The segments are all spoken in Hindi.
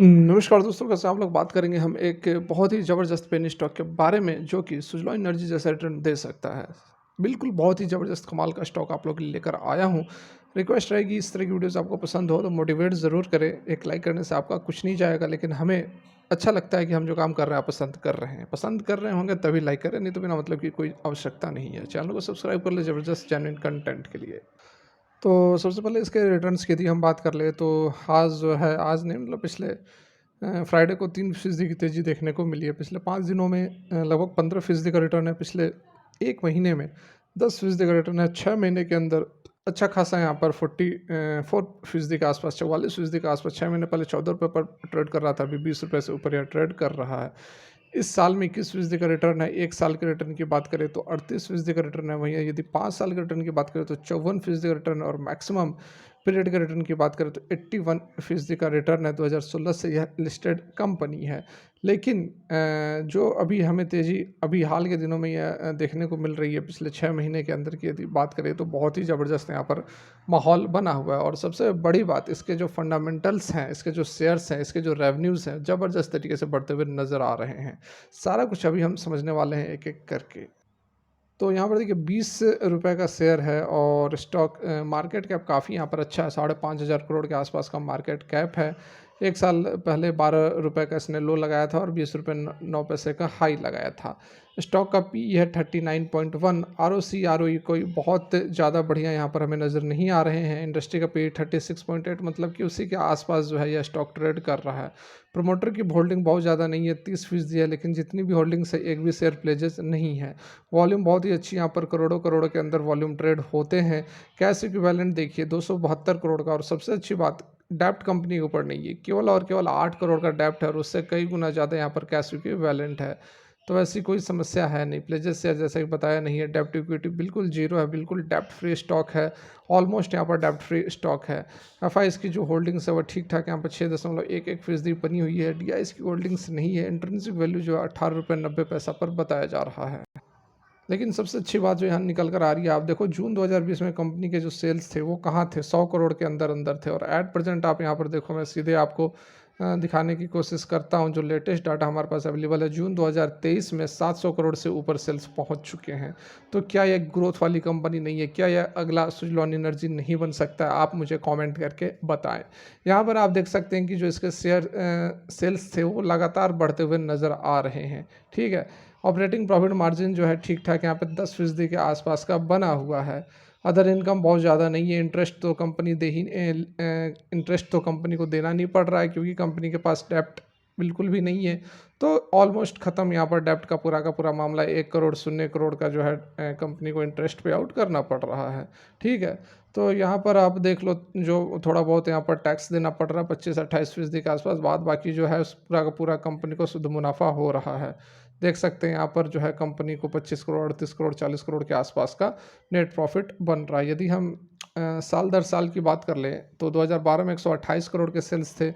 नमस्कार दोस्तों, कैसे आप लोग बात करेंगे हम एक बहुत ही ज़बरदस्त पेनी स्टॉक के बारे में जो कि सुज़लॉन एनर्जी जैसा रिटर्न दे सकता है। बिल्कुल बहुत ही ज़बरदस्त कमाल का स्टॉक आप लोग के लिए लेकर आया हूँ। रिक्वेस्ट रहेगी इस तरह की वीडियोज़ आपको पसंद हो तो मोटिवेट ज़रूर करें। एक लाइक करने से आपका कुछ नहीं जाएगा, लेकिन हमें अच्छा लगता है कि हम जो काम कर रहे हैं आप पसंद कर रहे हैं। पसंद कर रहे होंगे तभी लाइक करें, नहीं तो बिना मतलब की कोई आवश्यकता नहीं है। चैनल को सब्सक्राइब कर ले ज़बरदस्त जेन्युइन कंटेंट के लिए। तो सबसे पहले इसके रिटर्न्स की यदि हम बात कर ले तो आज जो है, आज नहीं मतलब पिछले फ्राइडे को 3% की तेज़ी देखने को मिली है। पिछले 5 दिनों में लगभग 15% का रिटर्न है। पिछले 1 महीने में 10% का रिटर्न है। 6 महीने के अंदर अच्छा खासा यहाँ पर 4% के आसपास, 44% के आसपास। 6 महीने पहले ₹14 पर ट्रेड कर रहा था, अभी ₹20 से ऊपर यह ट्रेड कर रहा है। इस साल में 21% का रिटर्न है। 1 साल के रिटर्न की बात करें तो 38% का रिटर्न है। वहीं यदि 5 साल के रिटर्न की बात करें तो 54% का रिटर्न है, और मैक्सिमम पीरियड के रिटर्न की बात करें तो 81% का रिटर्न है। 2016 से यह लिस्टेड कंपनी है। लेकिन जो अभी हमें तेज़ी अभी हाल के दिनों में यह देखने को मिल रही है, पिछले 6 महीने के अंदर की यदि बात करें तो बहुत ही ज़बरदस्त यहाँ पर माहौल बना हुआ है। और सबसे बड़ी बात, इसके जो फंडामेंटल्स हैं, इसके जो शेयर्स हैं, इसके जो रेवेन्यूज़ हैं, ज़बरदस्त तरीके से बढ़ते हुए नज़र आ रहे हैं। सारा कुछ अभी हम समझने वाले हैं एक-एक करके। तो यहाँ पर देखिए ₹20 का शेयर है, और स्टॉक मार्केट कैप काफ़ी यहाँ पर अच्छा है, 5,500 करोड़ के आसपास का मार्केट कैप है। 1 साल पहले ₹12 का इसने लो लगाया था और ₹20 न 9 पैसे का हाई लगाया था। स्टॉक का पी है 39.1, आरओसी, आरओई कोई बहुत ज़्यादा बढ़िया यहाँ पर हमें नज़र नहीं आ रहे हैं। इंडस्ट्री का पी 36.8, मतलब कि उसी के आसपास जो है यह स्टॉक ट्रेड कर रहा है। प्रमोटर की होल्डिंग बहुत ज़्यादा नहीं है, 30% है, लेकिन जितनी भी होल्डिंग्स है एक भी शेयर प्लेजेस नहीं है। वॉल्यूम बहुत ही अच्छी, यहाँ पर करोड़ों-करोड़ के अंदर वॉल्यूम ट्रेड होते हैं। कैश इक्विवेलेंट देखिए 272 करोड़ का, और सबसे अच्छी बात, डेब्ट कंपनी के ऊपर नहीं है, केवल और केवल 8 करोड़ का डेब्ट है, और उससे कई गुना ज़्यादा यहाँ पर कैश इक्विवेलेंट है। तो ऐसी कोई समस्या है नहीं। प्लेजेस शेयर जैसा कि बताया नहीं है, डेब्ट इक्विटी बिल्कुल ज़ीरो है, बिल्कुल डेब्ट फ्री स्टॉक है। ऑलमोस्ट यहाँ पर डेब्ट फ्री स्टॉक है। एफआईएस की जो होल्डिंग्स है वो ठीक-ठाक यहाँ पर 6.11% बनी हुई है। डीआईएस की होल्डिंग्स नहीं है। इंट्रिंसिक वैल्यू जो है ₹18.90 पर बताया जा रहा है। लेकिन सबसे अच्छी बात जो यहाँ निकल कर आ रही है, आप देखो जून 2020 में कंपनी के जो सेल्स थे वो कहाँ थे, 100 करोड़ के अंदर थे, और एट प्रेजेंट आप यहाँ पर देखो, मैं सीधे आपको दिखाने की कोशिश करता हूँ। जो लेटेस्ट डाटा हमारे पास अवेलेबल है, जून 2023 में 700 करोड़ से ऊपर सेल्स पहुँच चुके हैं। तो क्या यह ग्रोथ वाली कंपनी नहीं है? क्या यह अगला सुज़लॉन एनर्जी नहीं बन सकता है? आप मुझे कमेंट करके बताएं। यहाँ पर आप देख सकते हैं कि जो इसके शेयर सेल्स थे वो लगातार बढ़ते हुए नज़र आ रहे हैं। ठीक है। ऑपरेटिंग प्रॉफिट मार्जिन जो है ठीक-ठाक यहाँ पे 10% के आसपास का बना हुआ है। अदर इनकम बहुत ज़्यादा नहीं है। इंटरेस्ट तो कंपनी को देना नहीं पड़ रहा है, क्योंकि कंपनी के पास डेब्ट बिल्कुल भी नहीं है। तो ऑलमोस्ट ख़त्म यहाँ पर डेब्ट का पूरा मामला। 1 करोड़ 0 करोड़ का जो है कंपनी को इंटरेस्ट पे आउट करना पड़ रहा है। ठीक है। तो यहाँ पर आप देख लो, जो थोड़ा बहुत यहाँ पर टैक्स देना पड़ रहा है 25-28% के आसपास, बाद बाकी जो है उस पूरा का पूरा कंपनी को शुद्ध मुनाफा हो रहा है। देख सकते हैं यहाँ पर जो है कंपनी को 25 करोड़, 38 करोड़, 40 करोड़ के आसपास का नेट प्रॉफिट बन रहा है। यदि हम साल दर साल की बात कर लें तो 2012 में 128 करोड़ के सेल्स थे,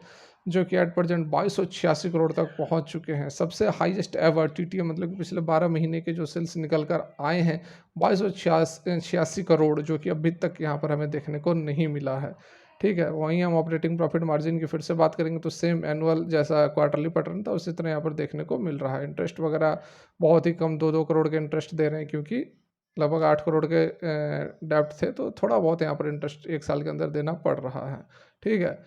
जो कि एट प्रेजेंट 2286 करोड़ तक पहुंच चुके हैं। सबसे हाईएस्ट एवर टीटीएम, मतलब कि पिछले 12 महीने के जो सेल्स निकल कर आए हैं 2286 करोड़, जो कि अभी तक यहाँ पर हमें देखने को नहीं मिला है। ठीक है। वहीं हम ऑपरेटिंग प्रॉफिट मार्जिन की फिर से बात करेंगे तो सेम एनुअल जैसा क्वार्टरली पैटर्न था उसी तरह यहाँ पर देखने को मिल रहा है। इंटरेस्ट वगैरह बहुत ही कम, 2-2 करोड़ के इंटरेस्ट दे रहे हैं, क्योंकि लगभग 8 करोड़ के डेब्ट थे, तो थोड़ा बहुत यहाँ पर इंटरेस्ट 1 साल के अंदर देना पड़ रहा है। ठीक है।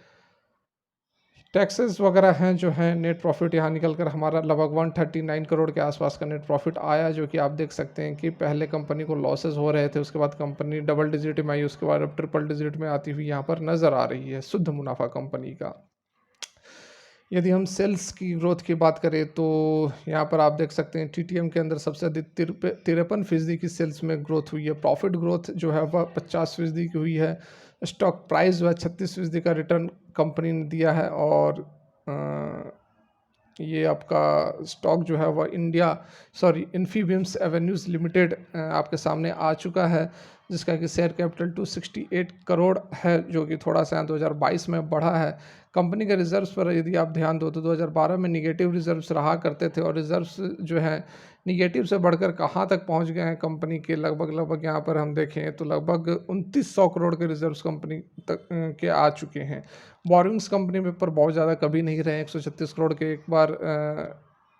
टैक्सेस वगैरह हैं जो हैं, नेट प्रॉफिट यहाँ निकल कर हमारा लगभग 139 करोड़ के आसपास का नेट प्रॉफिट आया, जो कि आप देख सकते हैं कि पहले कंपनी को लॉसेस हो रहे थे, उसके बाद कंपनी डबल डिजिट में आई, उसके बाद अब ट्रिपल डिजिट में आती हुई यहाँ पर नज़र आ रही है शुद्ध मुनाफा कंपनी का। यदि हम सेल्स की ग्रोथ की बात करें तो यहाँ पर आप देख सकते हैं टीटीएम के अंदर सबसे अधिक 53% की सेल्स में ग्रोथ हुई है। प्रॉफिट ग्रोथ जो है वह 50% की हुई है। स्टॉक प्राइस जो है 36% का रिटर्न कंपनी ने दिया है, और ये आपका स्टॉक जो है वह इन्फीबीम्स एवेन्यूज़ लिमिटेड आपके सामने आ चुका है। जिसका कि शेयर कैपिटल 268 करोड़ है, जो कि थोड़ा सा 2022 में बढ़ा है। कंपनी के रिजर्व्स पर यदि आप ध्यान दो तो 2012 में निगेटिव रिजर्व्स रहा करते थे, और रिजर्व्स जो है निगेटिव से बढ़कर कहाँ तक पहुँच गए हैं कंपनी के, लगभग लगभग यहाँ पर हम देखें तो लगभग 2900 करोड़ के रिजर्व्स कंपनी तक के आ चुके हैं। बोरिंग्स कंपनी में पर बहुत ज़्यादा कभी नहीं रहे, 136 करोड़ के एक बार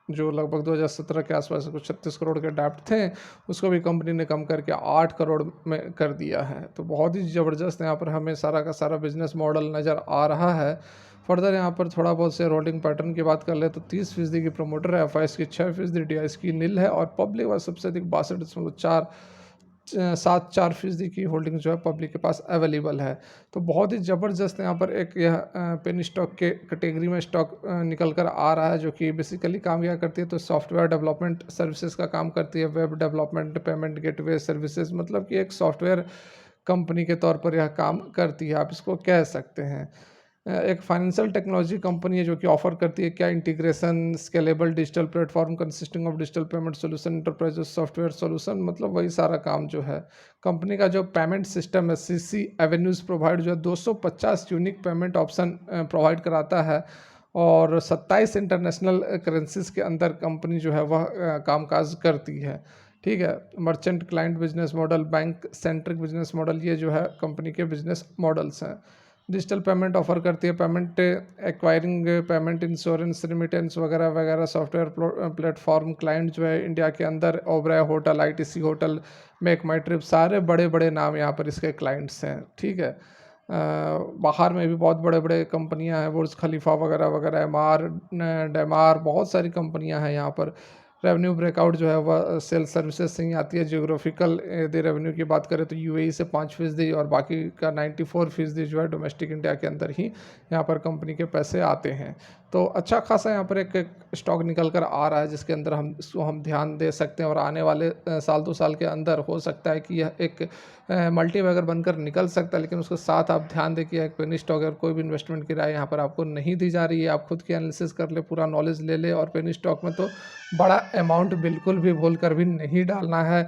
जो लगभग 2017 के आसपास कुछ 36 करोड़ के डेप्ट थे, उसको भी कंपनी ने कम करके 8 करोड़ में कर दिया है। तो बहुत ही ज़बरदस्त यहाँ पर हमें सारा का सारा बिजनेस मॉडल नज़र आ रहा है। फर्दर यहाँ पर थोड़ा बहुत शेयर होल्डिंग पैटर्न की बात कर ले तो 30% की प्रमोटर है, एफ की 6%, डी की नील है, और पब्लिक वाला सबसे अधिक 62.74% की होल्डिंग जो है पब्लिक के पास अवेलेबल है। तो बहुत ही ज़बरदस्त यहाँ पर एक यह पेनी स्टॉक के कैटेगरी में स्टॉक निकल कर आ रहा है, जो कि बेसिकली काम क्या करती है तो सॉफ्टवेयर डेवलपमेंट सर्विसेज का काम करती है, web development, payment gateway services, मतलब कि एक सॉफ्टवेयर कंपनी के तौर पर यह काम करती है, आप इसको कह सकते हैं। एक फाइनेंशियल टेक्नोलॉजी कंपनी है जो कि ऑफर करती है क्या integration, scalable digital platform consisting of digital payment solution, enterprise software solution, मतलब वही सारा काम जो है। कंपनी का जो पेमेंट सिस्टम है सीसी एवेन्यूज़ प्रोवाइड जो है 250 यूनिक पेमेंट ऑप्शन प्रोवाइड कराता है, और 27 इंटरनेशनल करेंसीज के अंदर कंपनी जो है वह कामकाज करती है। ठीक है, merchant client business model, bank centric business model, ये जो है कंपनी के बिजनेस मॉडल्स हैं। डिजिटल पेमेंट ऑफर करती है, payment acquiring, payment insurance, remittance वगैरह वगैरह सॉफ्टवेयर प्लेटफॉर्म क्लाइंट जो है इंडिया के अंदर Oberoi hotel, ITC hotel, make my trip, सारे बड़े बड़े नाम यहाँ पर इसके क्लाइंट्स हैं। ठीक है, बाहर में भी बहुत बड़े बड़े कंपनियां हैं, बुर्ज खलीफा वगैरह वगैरह, एमार, डेमार, बहुत सारी कंपनियां हैं यहाँ पर। रेवेन्यू ब्रेकआउट जो है वह सेल्स सर्विसेज से ही आती है। जियोग्राफिकल यदि रेवेन्यू की बात करें तो यूएई से 5%, और बाकी का 94% जो है डोमेस्टिक इंडिया के अंदर ही यहाँ पर कंपनी के पैसे आते हैं। तो अच्छा खासा यहाँ पर एक स्टॉक निकल कर आ रहा है, जिसके अंदर हम ध्यान दे सकते हैं, और आने वाले साल 2 साल के अंदर हो सकता है कि यह एक मल्टी बैगर बनकर निकल सकता है। लेकिन उसके साथ आप ध्यान दें कि एक पेनी स्टॉक है, कोई भी इन्वेस्टमेंट की राय यहाँ पर आपको नहीं दी जा रही है। आप खुद की एनालिसिस कर ले, पूरा नॉलेज ले ले, और पेनी स्टॉक में तो बड़ा अमाउंट बिल्कुल भी भूल कर भी नहीं डालना है।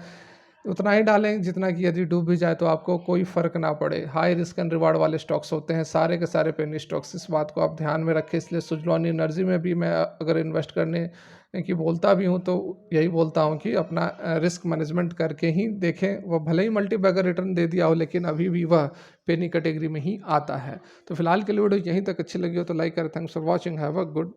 उतना ही डालें जितना कि यदि डूब भी जाए तो आपको कोई फ़र्क ना पड़े। हाई रिस्क एंड रिवार्ड वाले स्टॉक्स होते हैं सारे के सारे पेनी स्टॉक्स, इस बात को आप ध्यान में रखें। इसलिए सुज़लॉन एनर्जी में भी मैं अगर इन्वेस्ट करने की बोलता भी हूँ तो यही बोलता हूँ कि अपना रिस्क मैनेजमेंट करके ही देखें। वह भले ही मल्टी बैगर रिटर्न दे दिया हो, लेकिन अभी भी वह पेनी कैटेगरी में ही आता है। तो फिलहाल के लिए वीडियो यहीं तक अच्छी लगी हो तो लाइक करें। Thanks for watching, have a good